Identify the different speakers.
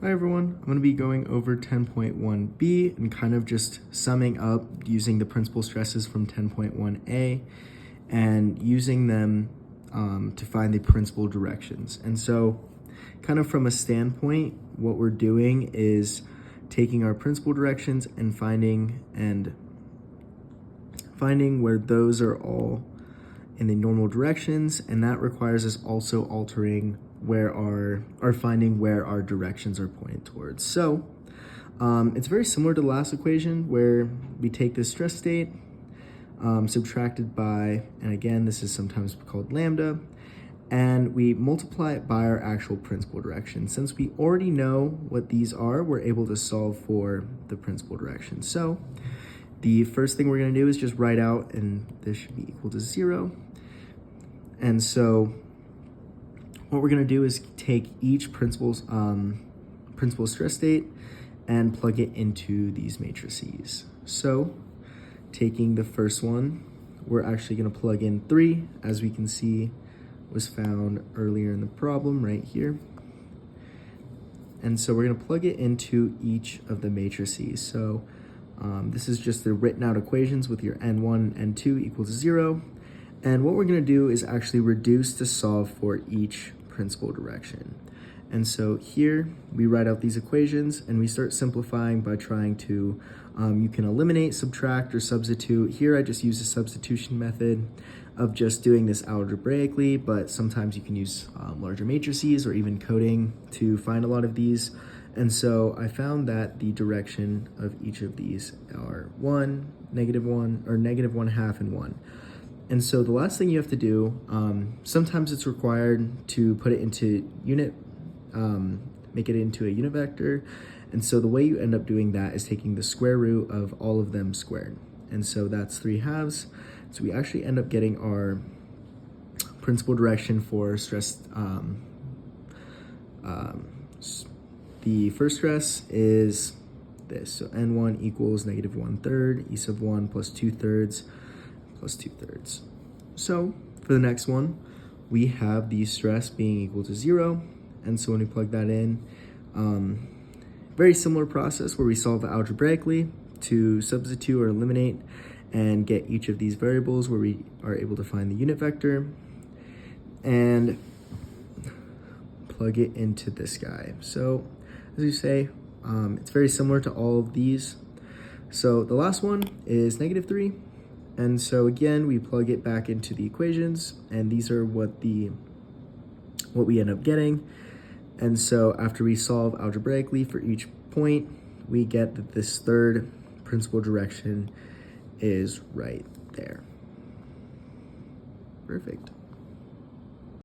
Speaker 1: Hi everyone, I'm going to be going over 10.1b and kind of just summing up using the principal stresses from 10.1a and using them to find the principal directions. And so kind of from a standpoint, what we're doing is taking our principal directions and finding where those are all in the normal directions, and that requires us also altering finding where our directions are pointed towards. So it's very similar to the last equation where we take this stress state subtracted by, and again this is sometimes called lambda, and we multiply it by our actual principal direction. Since we already know what these are, we're able to solve for the principal direction. So the first thing we're going to do is just write out, and this should be equal to 0. And so what we're going to do is take each principal stress state and plug it into these matrices. So taking the first one, we're actually going to plug in 3, as we can see was found earlier in the problem right here. And so we're going to plug it into each of the matrices. So this is just the written out equations with your n1 and n2 equals 0. And what we're going to do is actually reduce to solve for each principal direction. And so here we write out these equations and we start simplifying by trying to, you can eliminate, subtract, or substitute. Here I just use a substitution method of just doing this algebraically, but sometimes you can use larger matrices or even coding to find a lot of these. And so I found that the direction of each of these are 1, -1, or -1/2, and 1. And so the last thing you have to do, sometimes it's required to put it into make it into a unit vector. And so the way you end up doing that is taking the square root of all of them squared. And so that's 3/2. So we actually end up getting our principal direction for stress. The first stress is this. So n1 equals -1/3, e sub 1 plus 2/3 plus 2/3. So for the next one, we have the stress being equal to 0. And so when we plug that in, very similar process where we solve algebraically to substitute or eliminate and get each of these variables where we are able to find the unit vector and plug it into this guy. So as you say, it's very similar to all of these. So the last one is -3. And so again, we plug it back into the equations, and these are what we end up getting. And so after we solve algebraically for each point, we get that this third principal direction is right there. Perfect.